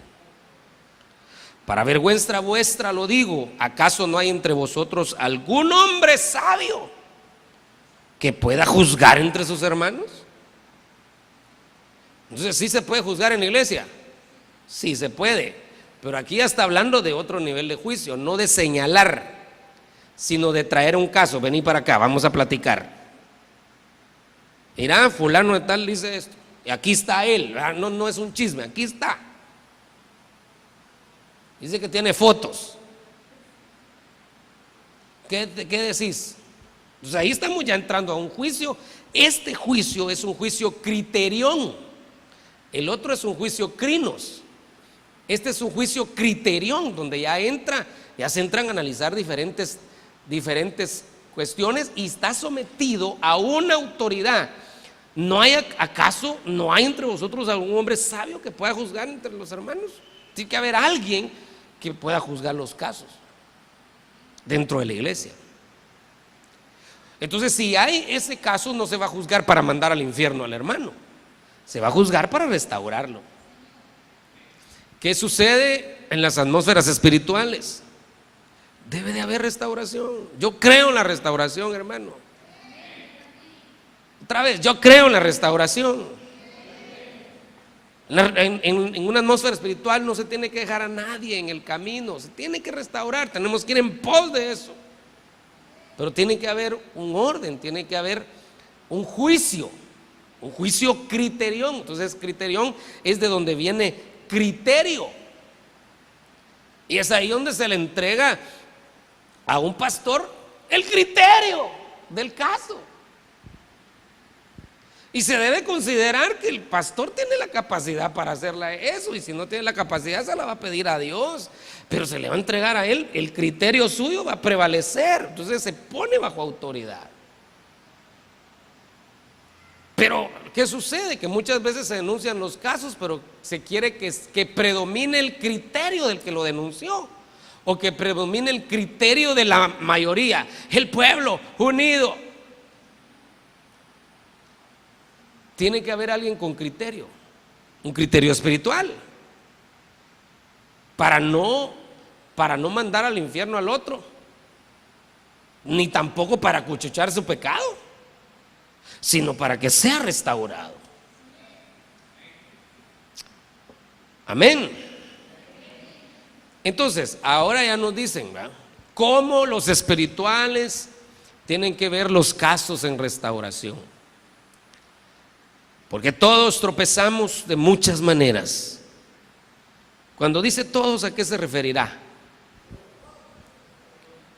Para vergüenza vuestra lo digo: ¿acaso no hay entre vosotros algún hombre sabio que pueda juzgar entre sus hermanos? Entonces, ¿sí se puede juzgar en la iglesia? Sí se puede, pero aquí ya está hablando de otro nivel de juicio, no de señalar, sino de traer un caso. Vení para acá, vamos a platicar. Mira, fulano de tal dice esto, y aquí está él. No es un chisme, aquí está. Dice que tiene fotos. ¿Qué decís? Entonces ahí estamos ya entrando a un juicio. Este juicio es un juicio criterión. El otro es un juicio crinos. Este es un juicio criterión, donde ya se entran a analizar diferentes cuestiones y está sometido a una autoridad. ¿Acaso no hay entre vosotros algún hombre sabio que pueda juzgar entre los hermanos? Tiene que haber alguien que pueda juzgar los casos dentro de la iglesia. Entonces, si hay ese caso, no se va a juzgar para mandar al infierno al hermano, se va a juzgar para restaurarlo. ¿Qué sucede en las atmósferas espirituales? Debe de haber restauración. Yo creo en la restauración, hermano. Otra vez, yo creo en la restauración. En una atmósfera espiritual no se tiene que dejar a nadie en el camino, se tiene que restaurar, tenemos que ir en pos de eso. Pero tiene que haber un orden, tiene que haber un juicio criterión. Entonces, criterión es de donde viene criterio, y es ahí donde se le entrega a un pastor el criterio del caso. Y se debe considerar que el pastor tiene la capacidad para hacerle eso, y si no tiene la capacidad se la va a pedir a Dios, pero se le va a entregar a él, el criterio suyo va a prevalecer, entonces se pone bajo autoridad. Pero ¿qué sucede? Que muchas veces se denuncian los casos, pero se quiere que predomine el criterio del que lo denunció, o que predomine el criterio de la mayoría, el pueblo unido. Tiene que haber alguien con criterio, un criterio espiritual, para no mandar al infierno al otro, ni tampoco para acuchuchar su pecado, sino para que sea restaurado. Amén. Entonces, ahora ya nos dicen, ¿verdad?, cómo los espirituales tienen que ver los casos en restauración. Porque todos tropezamos de muchas maneras. Cuando dice todos, ¿a qué se referirá?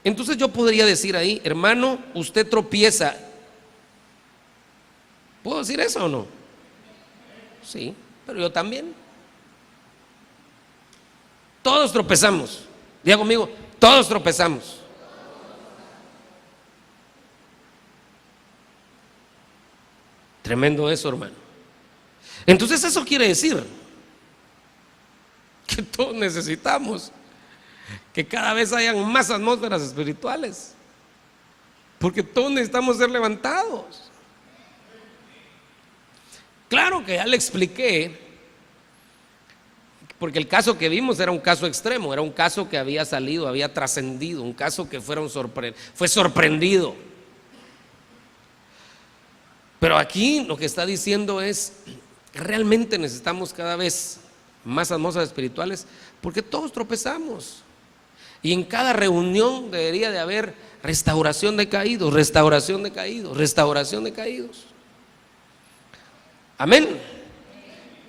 Entonces yo podría decir ahí, hermano, usted tropieza. ¿Puedo decir eso o no? Sí, pero yo también. Todos tropezamos. Diga conmigo, todos tropezamos. Tremendo eso, hermano. Entonces eso quiere decir que todos necesitamos que cada vez hayan más atmósferas espirituales, porque todos necesitamos ser levantados. Claro que ya le expliqué, porque el caso que vimos era un caso extremo, era un caso que había salido, había trascendido, un caso que fue sorprendido. Pero aquí lo que está diciendo es, realmente necesitamos cada vez más atmósferas espirituales, porque todos tropezamos. Y en cada reunión debería de haber restauración de caídos, restauración de caídos, restauración de caídos. Amén.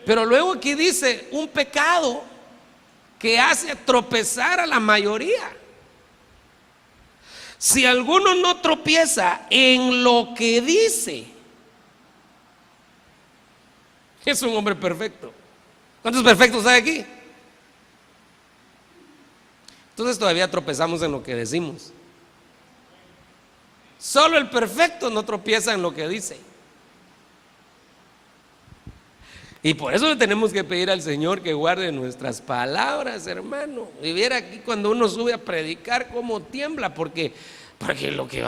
Pero luego aquí dice un pecado que hace tropezar a la mayoría. Si alguno no tropieza en lo que dice, es un hombre perfecto. ¿Cuántos perfectos hay aquí? Entonces todavía tropezamos en lo que decimos. Solo el perfecto no tropieza en lo que dice. Y por eso le tenemos que pedir al Señor que guarde nuestras palabras, hermano. Y viera aquí cuando uno sube a predicar cómo tiembla, porque lo que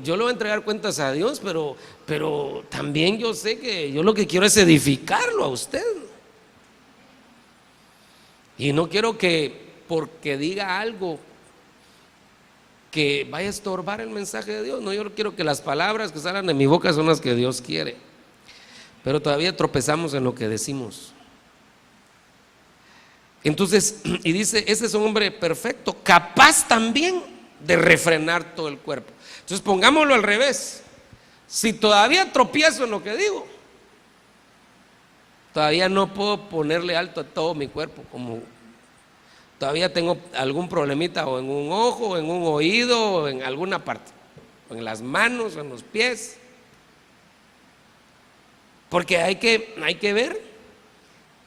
yo le voy a entregar cuentas a Dios, pero también yo sé que yo lo que quiero es edificarlo a usted. Y no quiero que porque diga algo que vaya a estorbar el mensaje de Dios. No, yo quiero que las palabras que salgan de mi boca son las que Dios quiere. Pero todavía tropezamos en lo que decimos. Entonces, y dice, ese es un hombre perfecto, capaz también de refrenar todo el cuerpo. Entonces pongámoslo al revés. Si todavía tropiezo en lo que digo, todavía no puedo ponerle alto a todo mi cuerpo, como todavía tengo algún problemita o en un ojo, o en un oído, o en alguna parte, o en las manos, o en los pies. Porque hay que ver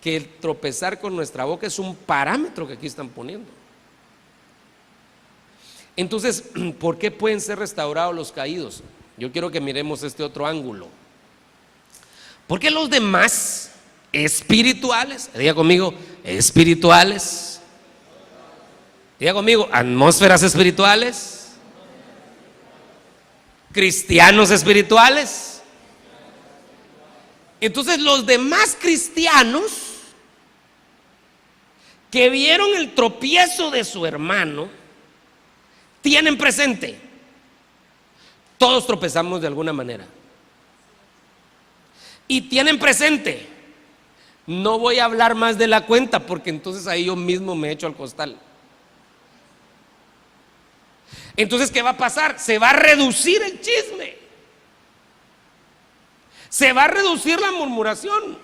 que el tropezar con nuestra boca es un parámetro que aquí están poniendo. Entonces, ¿por qué pueden ser restaurados los caídos? Yo quiero que miremos este otro ángulo. Porque los demás espirituales, diga conmigo, espirituales, diga conmigo, atmósferas espirituales, cristianos espirituales. Entonces los demás cristianos que vieron el tropiezo de su hermano tienen presente, todos tropezamos de alguna manera, y tienen presente, no voy a hablar más de la cuenta porque entonces ahí yo mismo me echo al costal. Entonces, ¿qué va a pasar? Se va a reducir el chisme, se va a reducir la murmuración,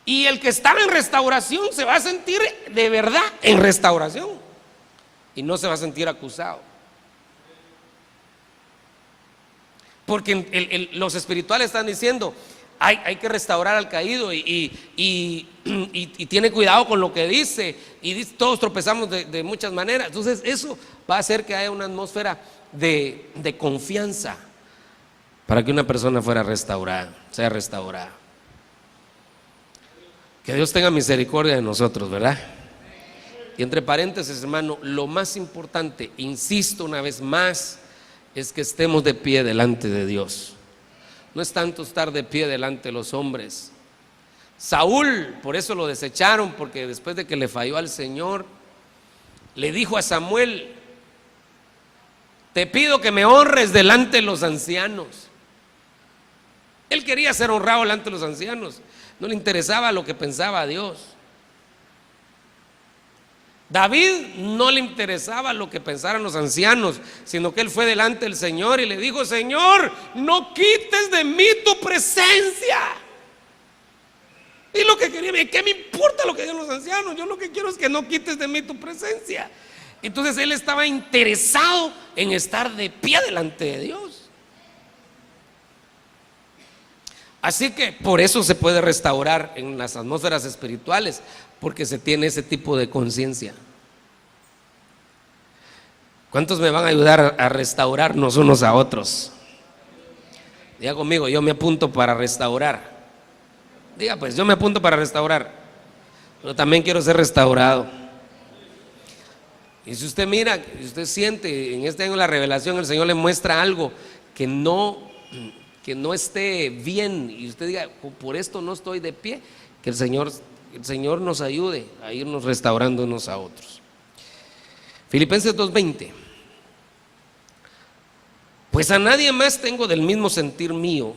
y el que estaba en restauración se va a sentir de verdad en restauración y no se va a sentir acusado. Porque los espirituales están diciendo, hay que restaurar al caído y tiene cuidado con lo que dice, todos tropezamos de muchas maneras. Entonces eso va a hacer que haya una atmósfera de confianza para que una persona sea restaurada. Que Dios tenga misericordia de nosotros, ¿verdad? Y entre paréntesis, hermano, lo más importante, insisto una vez más, es que estemos de pie delante de Dios. No es tanto estar de pie delante de los hombres. Saúl, por eso lo desecharon, porque después de que le falló al Señor, le dijo a Samuel: te pido que me honres delante de los ancianos. Él quería ser honrado delante de los ancianos, no le interesaba lo que pensaba Dios. David no le interesaba lo que pensaran los ancianos, sino que él fue delante del Señor y le dijo: Señor, no quites de mí tu presencia. Y lo que quería, ¿qué me importa lo que digan los ancianos? Yo lo que quiero es que no quites de mí tu presencia. Entonces él estaba interesado en estar de pie delante de Dios. Así que por eso se puede restaurar en las atmósferas espirituales, porque se tiene ese tipo de conciencia. ¿Cuántos me van a ayudar a restaurarnos unos a otros? Diga conmigo: yo me apunto para restaurar. Diga pues: yo me apunto para restaurar, pero también quiero ser restaurado. Y si usted mira, si usted siente en este año la revelación, el Señor le muestra algo que no esté bien, y usted diga: por esto no estoy de pie, que el Señor nos ayude a irnos restaurando unos a otros. Filipenses 2:20: pues a nadie más tengo del mismo sentir mío,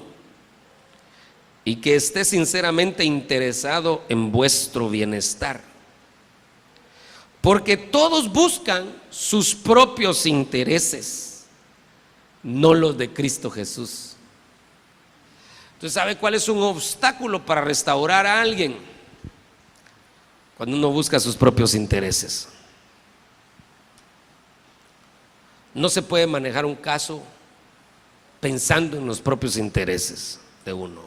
y que esté sinceramente interesado en vuestro bienestar, porque todos buscan sus propios intereses, no los de Cristo Jesús. Entonces, ¿sabe cuál es un obstáculo para restaurar a alguien? Cuando uno busca sus propios intereses. No se puede manejar un caso pensando en los propios intereses de uno,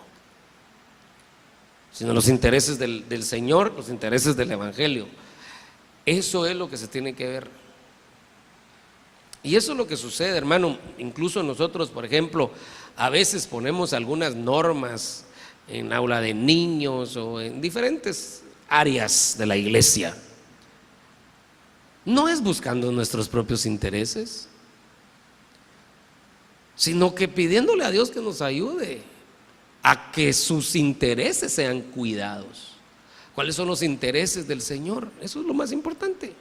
sino los intereses del Señor, los intereses del Evangelio. Eso es lo que se tiene que ver. Y eso es lo que sucede, hermano. Incluso nosotros, por ejemplo, a veces ponemos algunas normas en aula de niños o en diferentes áreas de la iglesia. No es buscando nuestros propios intereses, sino que pidiéndole a Dios que nos ayude a que sus intereses sean cuidados. ¿Cuáles son los intereses del Señor? Eso es lo más importante.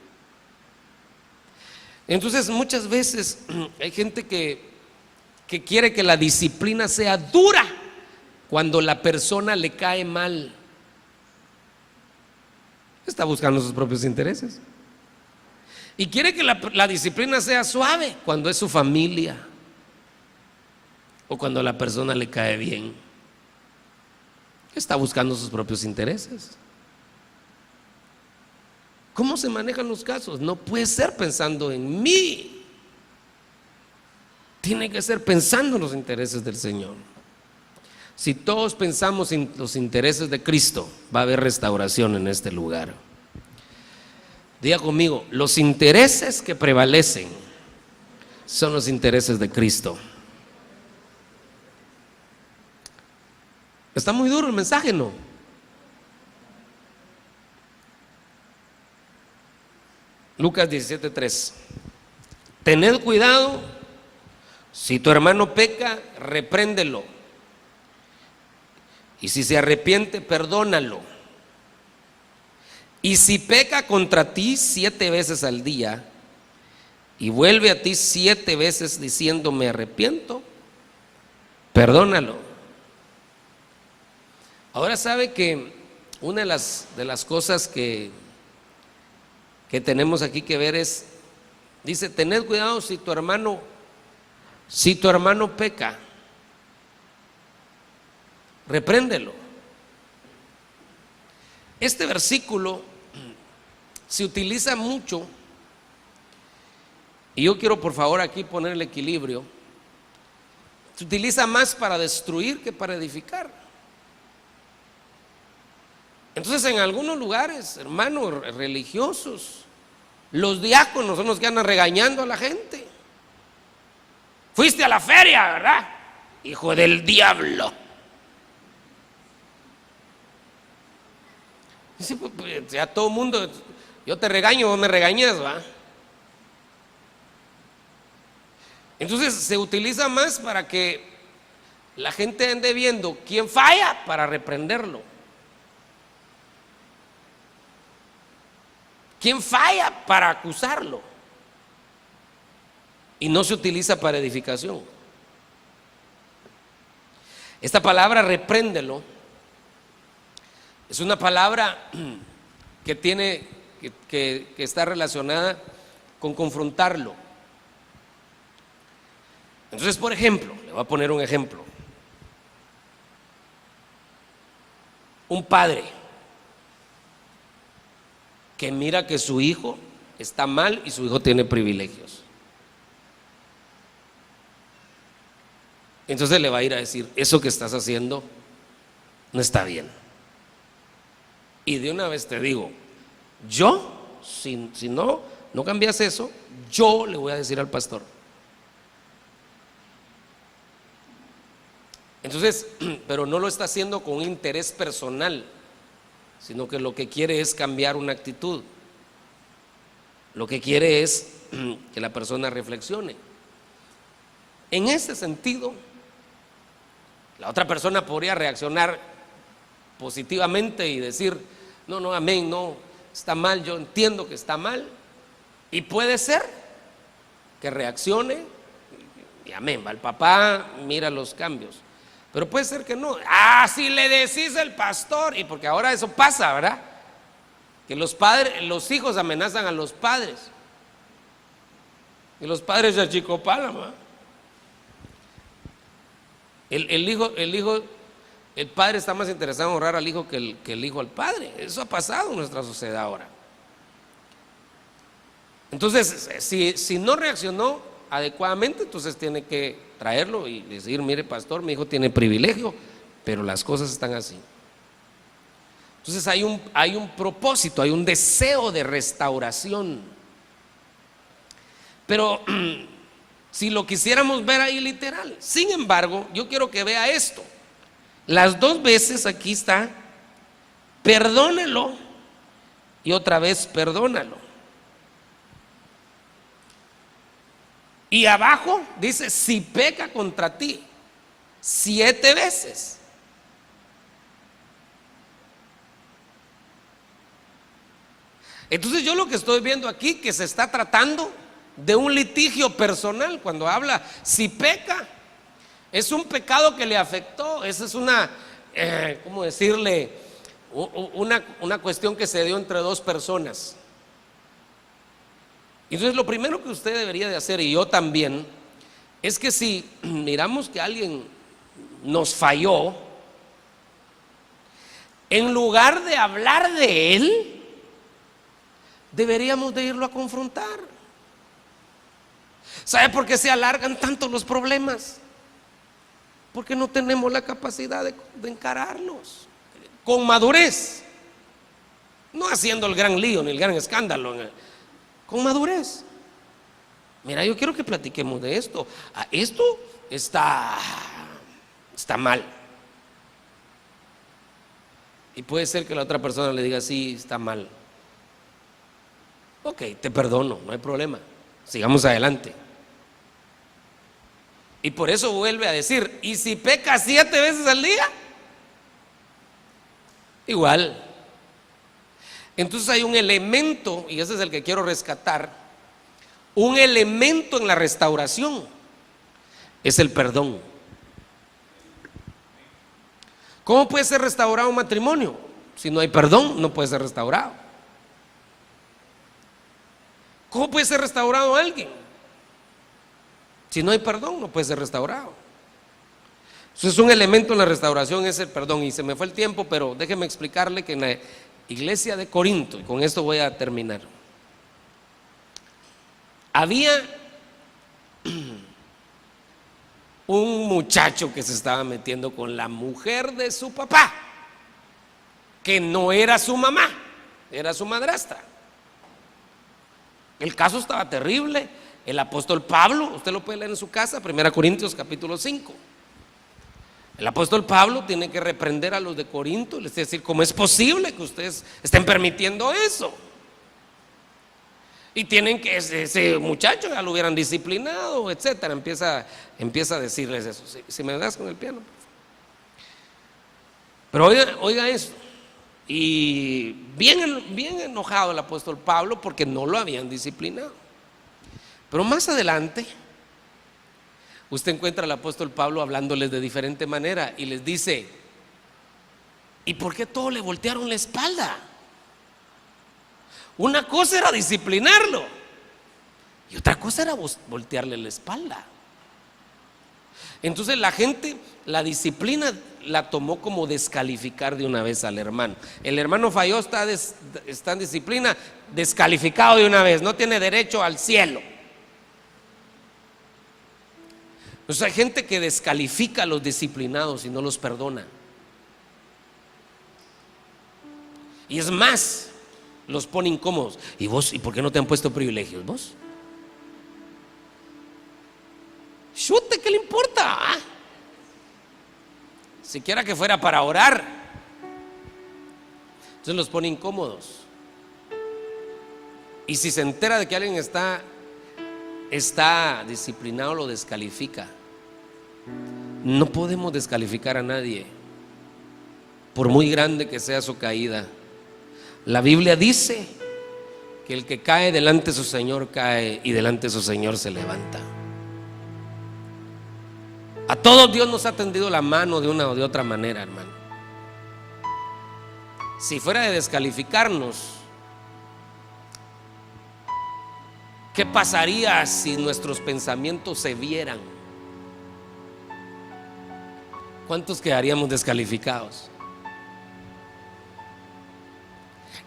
Entonces, muchas veces hay gente que quiere que la disciplina sea dura cuando la persona le cae mal. Está buscando sus propios intereses. Y quiere que la disciplina sea suave cuando es su familia o cuando la persona le cae bien. Está buscando sus propios intereses. ¿Cómo se manejan los casos? No puede ser pensando en mí. Tiene que ser pensando en los intereses del Señor. Si todos pensamos en los intereses de Cristo, va a haber restauración en este lugar. Diga conmigo: los intereses que prevalecen son los intereses de Cristo. Está muy duro el mensaje, ¿no? Lucas 17:3: tened cuidado, si tu hermano peca, repréndelo, y si se arrepiente, perdónalo. Y si peca contra ti 7 veces al día y vuelve a ti 7 veces diciendo me arrepiento, perdónalo. Ahora sabe que una de las cosas que tenemos aquí que ver es, dice: tened cuidado si tu hermano peca, repréndelo. Este versículo se utiliza mucho, y yo quiero por favor aquí poner el equilibrio. Se utiliza más para destruir que para edificar. Entonces, en algunos lugares, hermanos religiosos, los diáconos son los que andan regañando a la gente. Fuiste a la feria, ¿verdad? Hijo del diablo. Sí, pues, ya todo el mundo, yo te regaño, vos me regañas, ¿va? Entonces se utiliza más para que la gente ande viendo quién falla para reprenderlo. ¿Quién falla para acusarlo? Y no se utiliza para edificación. Esta palabra repréndelo es una palabra que tiene que está relacionada con confrontarlo. Entonces, por ejemplo, le voy a poner un ejemplo. Un padre que mira que su hijo está mal y su hijo tiene privilegios. Entonces le va a ir a decir, eso que estás haciendo no está bien. Y de una vez te digo, yo, si no cambias eso, yo le voy a decir al pastor. Entonces, pero no lo está haciendo con un interés personal, sino que lo que quiere es cambiar una actitud. Lo que quiere es que la persona reflexione. En ese sentido, la otra persona podría reaccionar positivamente y decir, no, amén, no, está mal, yo entiendo que está mal. Y puede ser que reaccione y amén, va, el papá mira los cambios. Pero puede ser que no. Si le decís al pastor, y porque ahora eso pasa, ¿verdad? Que los hijos amenazan a los padres. Y los padres se achicopalan, ¿verdad? El padre está más interesado en honrar al hijo que el hijo al padre. Eso ha pasado en nuestra sociedad ahora. Entonces, si no reaccionó adecuadamente, entonces tiene que traerlo y decir, mire pastor, mi hijo tiene privilegio, pero las cosas están así. Entonces hay un propósito, hay un deseo de restauración. Pero si lo quisiéramos ver ahí literal, sin embargo, yo quiero que vea esto. Las dos veces aquí está, perdónelo y otra vez perdónalo. Y abajo dice, si peca contra ti 7 veces. Entonces yo lo que estoy viendo aquí, que se está tratando de un litigio personal. Cuando habla, si peca, es un pecado que le afectó. Esa es una, ¿cómo decirle? Una cuestión que se dio entre dos personas. Entonces lo primero que usted debería de hacer, y yo también, es que si miramos que alguien nos falló, en lugar de hablar de él, deberíamos de irlo a confrontar. ¿Sabe por qué se alargan tanto los problemas? Porque no tenemos la capacidad de encararlos con madurez, no haciendo el gran lío ni el gran escándalo, con madurez. Mira, yo quiero que platiquemos de esto. Esto está mal. Y puede ser que la otra persona le diga, sí, está mal. Ok, te perdono, no hay problema. Sigamos adelante. Y por eso vuelve a decir, ¿y si peca 7 veces al día? Igual. Entonces hay un elemento, y ese es el que quiero rescatar, un elemento en la restauración, es el perdón. ¿Cómo puede ser restaurado un matrimonio? Si no hay perdón, no puede ser restaurado. ¿Cómo puede ser restaurado alguien? Si no hay perdón, no puede ser restaurado. Entonces un elemento en la restauración es el perdón. Y se me fue el tiempo, pero déjeme explicarle que en la iglesia de Corinto, y con esto voy a terminar, había un muchacho que se estaba metiendo con la mujer de su papá, que no era su mamá, era su madrastra. El caso estaba terrible. El apóstol Pablo, usted lo puede leer en su casa, 1 Corintios capítulo 5. El apóstol Pablo tiene que reprender a los de Corinto, les decir, ¿cómo es posible que ustedes estén permitiendo eso? Y tienen que, ese muchacho ya lo hubieran disciplinado, etcétera. Empieza a decirles eso. Si me das con el piano. Pero oiga esto. Y bien enojado el apóstol Pablo porque no lo habían disciplinado. Pero más adelante, usted encuentra al apóstol Pablo hablándoles de diferente manera y les dice: ¿y por qué todos le voltearon la espalda? Una cosa era disciplinarlo y otra cosa era voltearle la espalda. Entonces la gente, la disciplina la tomó como descalificar de una vez al hermano. El hermano falló, está en disciplina, descalificado de una vez, no tiene derecho al cielo. O sea, hay gente que descalifica a los disciplinados y no los perdona. Y es más, los pone incómodos. ¿Y vos? ¿Y por qué no te han puesto privilegios vos? Chute, ¿qué le importa? Siquiera que fuera para orar. Entonces los pone incómodos. Y si se entera de que alguien está disciplinado, lo descalifica. No podemos descalificar a nadie, por muy grande que sea su caída. La Biblia dice que el que cae delante de su Señor cae y delante de su Señor se levanta. A todos Dios nos ha tendido la mano de una o de otra manera, hermano. Si fuera de descalificarnos, ¿qué pasaría si nuestros pensamientos se vieran? ¿Cuántos quedaríamos descalificados?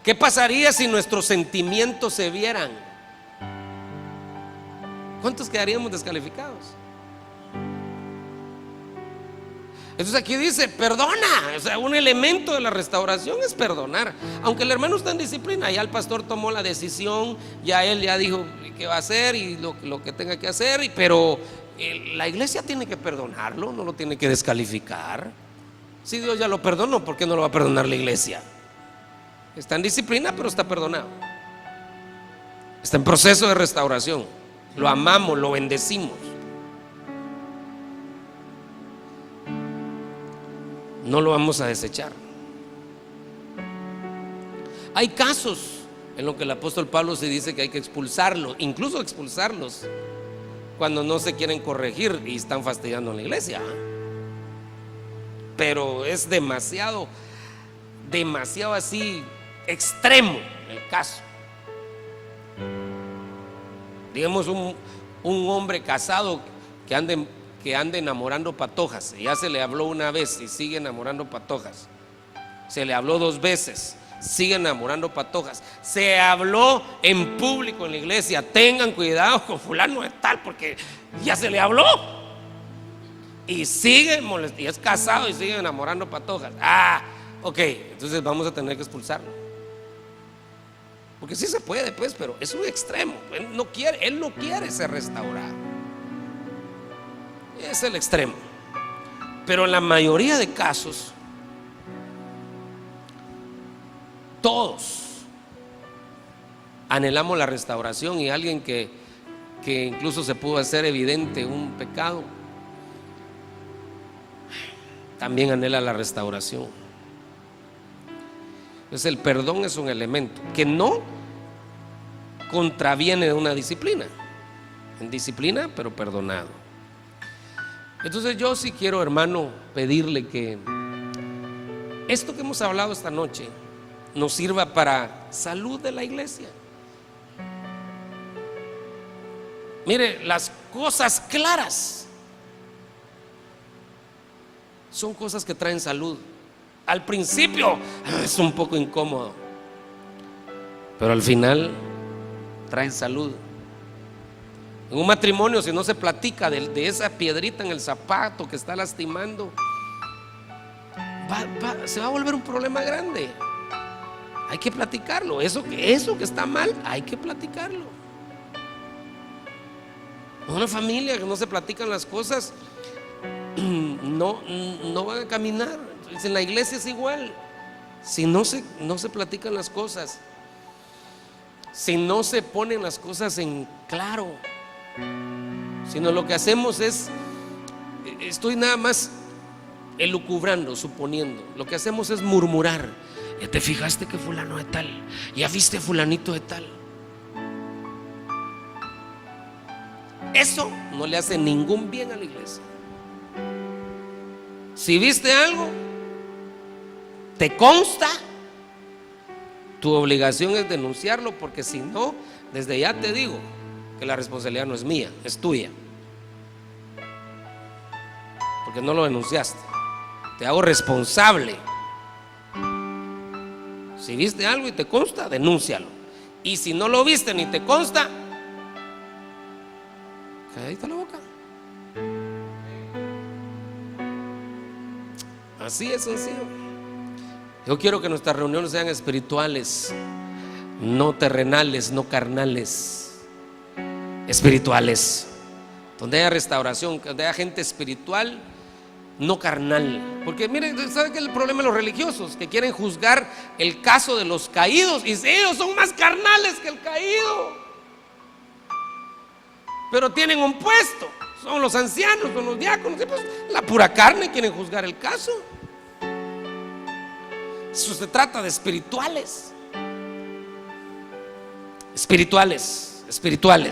¿Qué pasaría si nuestros sentimientos se vieran? ¿Cuántos quedaríamos descalificados? Entonces aquí dice, perdona. O sea, un elemento de la restauración es perdonar. Aunque el hermano está en disciplina, ya el pastor tomó la decisión, ya él ya dijo qué va a hacer y lo que tenga que hacer, pero la iglesia tiene que perdonarlo, no lo tiene que descalificar. Si Dios ya lo perdonó, ¿por qué no lo va a perdonar la iglesia? Está en disciplina, pero está perdonado. Está en proceso de restauración. Lo amamos, lo bendecimos. No lo vamos a desechar. Hay casos en los que el apóstol Pablo se dice que hay que expulsarlos, incluso expulsarlos cuando no se quieren corregir y están fastidiando a la iglesia. Pero es demasiado así extremo el caso. Digamos un hombre casado que ande enamorando patojas, y ya se le habló una vez y sigue enamorando patojas. Se le habló 2 veces, sigue enamorando patojas. Se habló en público en la iglesia: tengan cuidado con fulano de tal, porque ya se le habló. Y sigue molestando, y es casado y sigue enamorando patojas. Ok, entonces vamos a tener que expulsarlo. Porque sí se puede, pues, pero es un extremo. Él no quiere ser restaurado. Es el extremo. Pero en la mayoría de casos, todos anhelamos la restauración, y alguien que incluso se pudo hacer evidente un pecado, también anhela la restauración. Entonces el perdón es un elemento que no contraviene de una disciplina. En disciplina, pero perdonado. Entonces yo sí quiero, hermano, pedirle que esto que hemos hablado esta noche nos sirva para salud de la iglesia. Mire, las cosas claras son cosas que traen salud. Al principio es un poco incómodo, pero al final traen salud. En un matrimonio, si no se platica de esa piedrita en el zapato que está lastimando, se va a volver un problema grande. Hay que platicarlo. Eso que está mal, hay que platicarlo. Una familia que no se platican las cosas, no van a caminar. En la iglesia es igual. Si no se platican las cosas, si no se ponen las cosas en claro, sino lo que hacemos estoy nada más elucubrando, suponiendo. Lo que hacemos es murmurar. ¿Ya te fijaste que fulano de tal? ¿Ya viste fulanito de tal? Eso no le hace ningún bien a la iglesia. Si viste algo, te consta, tu obligación es denunciarlo, porque si no, desde ya te digo que la responsabilidad no es mía, es tuya, porque no lo denunciaste. Te hago responsable. Si viste algo y te consta, denúncialo. Y si no lo viste ni te consta, calladita la boca. Así es sencillo. Yo quiero que nuestras reuniones sean espirituales, no terrenales, no carnales, espirituales, donde haya restauración, donde haya gente espiritual, no carnal. Porque miren, ¿sabe qué es el problema de los religiosos? Que quieren juzgar el caso de los caídos y ellos son más carnales que el caído, pero tienen un puesto, son los ancianos, son los diáconos, pues la pura carne quieren juzgar el caso. Eso se trata de espirituales. Espirituales,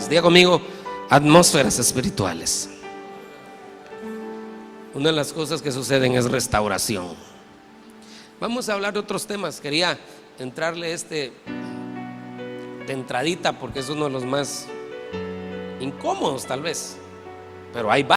diga conmigo, atmósferas espirituales. Una de las cosas que suceden es restauración. Vamos a hablar de otros temas. Quería entrarle de entradita, porque es uno de los más incómodos tal vez, pero ahí va.